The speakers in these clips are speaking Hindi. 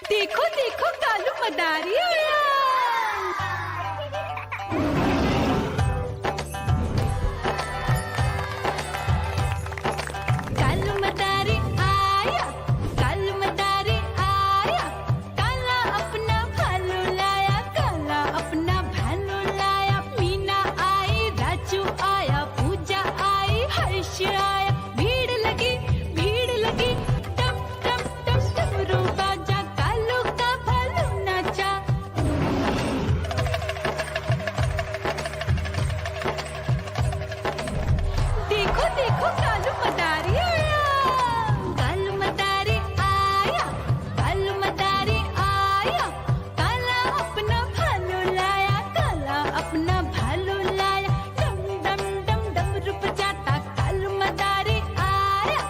देखो देखो कालू मदारी आया। कालू मदारी आया, कालू मदारी आया, काला अपना भालू लाया, काला अपना भालू लाया। मीना आई, राजू आया, पूजा आई, हर्ष आया। भीड़ लगी टम टम टम डमरू बाजा, कालू का भालू नाचा। देखो देखो कालू मदारी आया, कालू मदारी आया, कालू मदारी आया, काला अपना भालू लाया, काला अपना भालू लाया। डम डम डम डमरू बजाता कालू मदारी आया।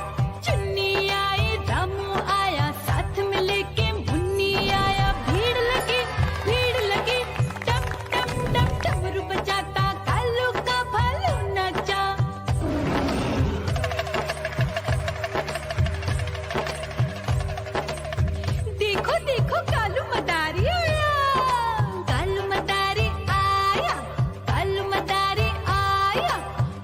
चुन्नी आई, रामू आया, साथ में लेके मुन्नी आया। भीड़ लगी टम टम टम डमरू बजाता कालू का भालू नाचा। देखो देखो कालू मदारी आया, कालू मदारी आया, कालू मदारी आया,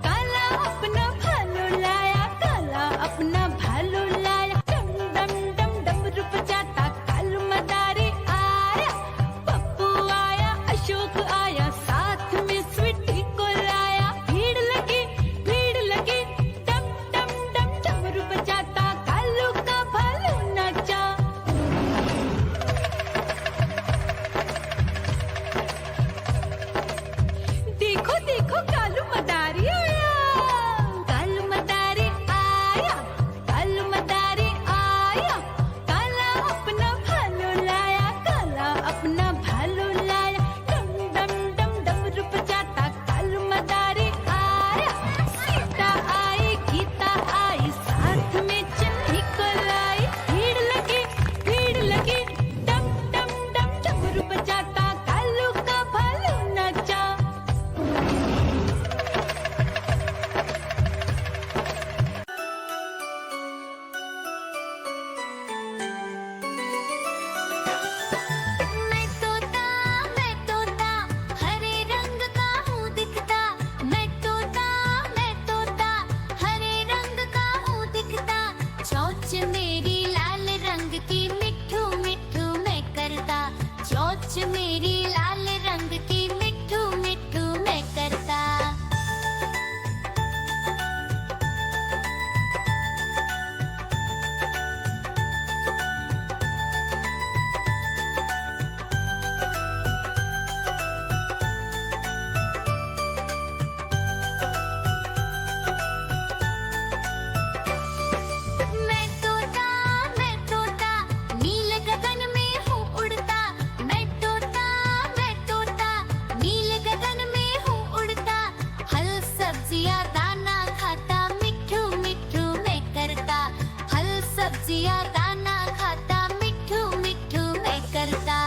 काला अपना भालू लाया, काला अपना भालू लाया। डम डम डम डमरू बजाता कालू मदारी आया। पप्पू आया, अशोक आया, साथ में स्वीटी को लाया। भीड़ लगी टम टम टम डमरू बजाता कालू का भालू नाचा। देखो देखो कालू मदारी आया, कालू मदारी आया, कालू मदारी आया, काला अपना भालू लाया, काला अपना भालू लाया। डम डम डम डमरू बजाता कालू मदारी आया। सीता आई, गीता आई, साथ में चन्नी को लाई। भीड़ लगी टम टम डम डमरू बजाता कालू का भालू नाचा। मैं तोता हरे रंग का हूँ दिखता। मैं तोता हरे रंग का हूँ दिखता। चोंच मेरी लाल रंग की मिट्ठू मिट्ठू मैं करता। चोंच मेरी लाल रंग की मिट्ठू मिट्ठू मैं करता। मैं तोता नील गगन में हूँ उड़ता। मैं तोता नील गगन में हूँ उड़ता। फल सब्जियाँ दाना खाता, मिट्ठू मिट्ठू मैं करता। फल सब्जियाँ दाना खाता, मिट्ठू मिट्ठू मैं करता।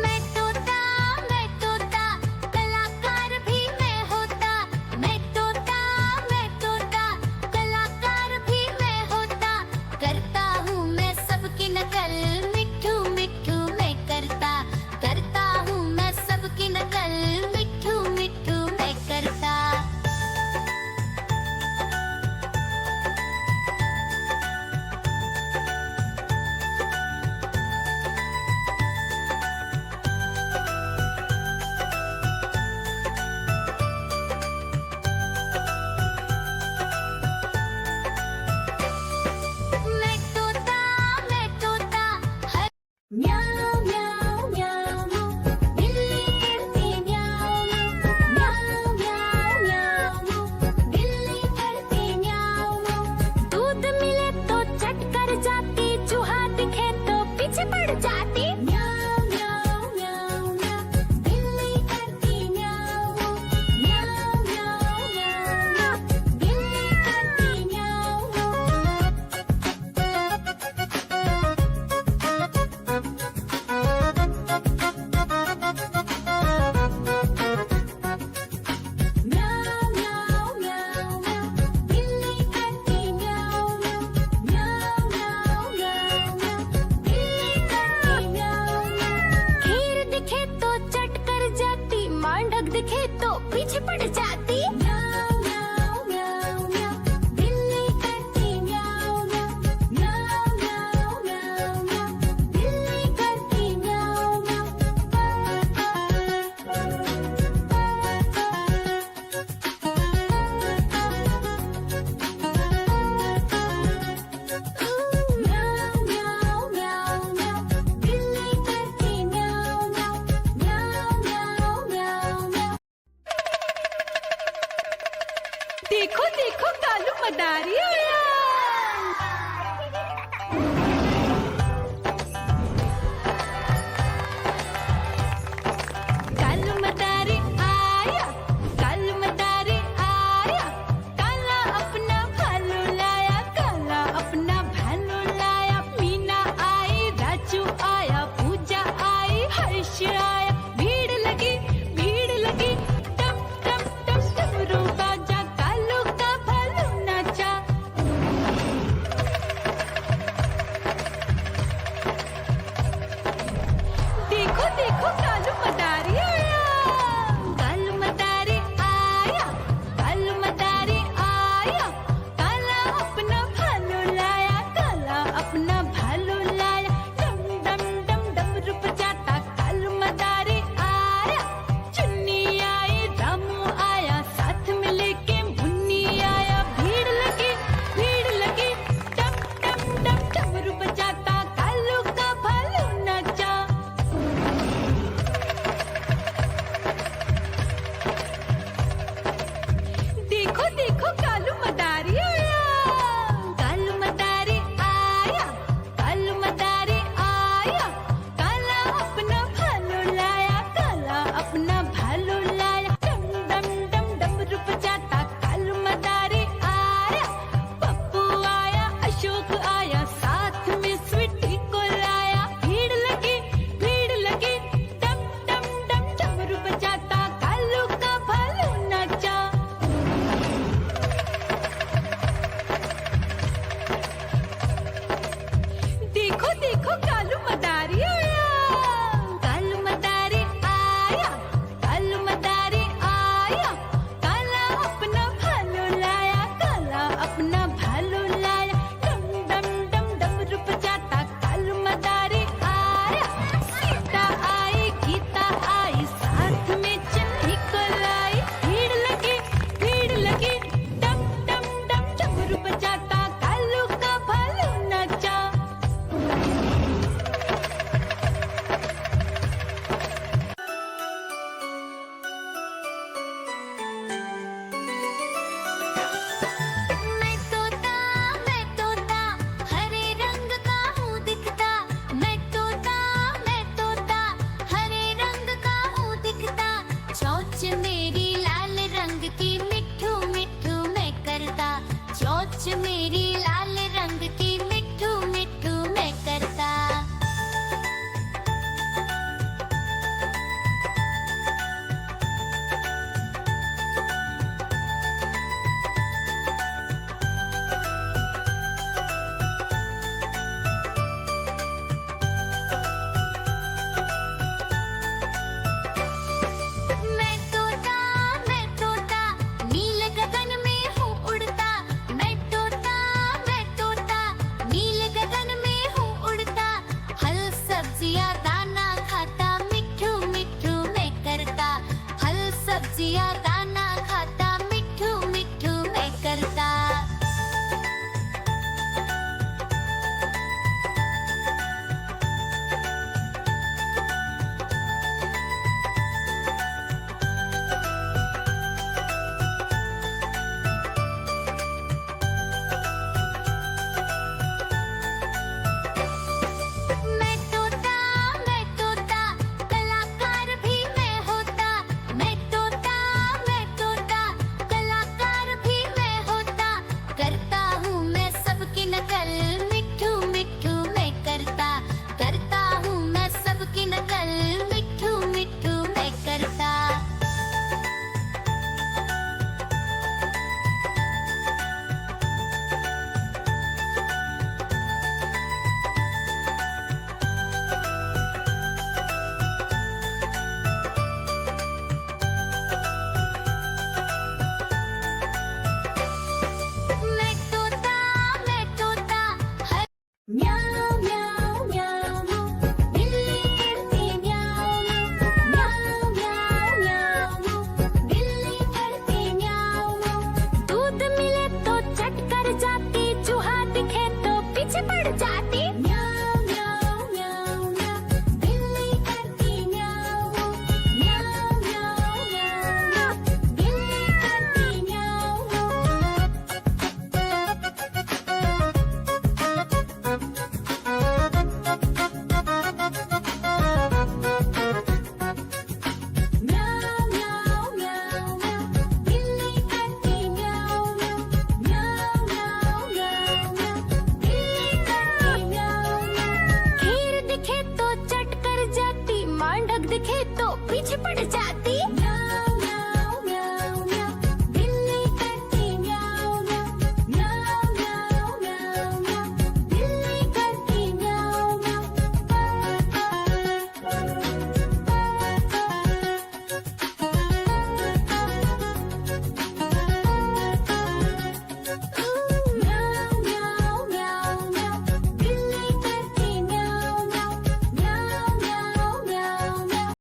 मैं तोता कलाकार भी मैं होता। मैं तोता देखो देखो कालू मदारी आया।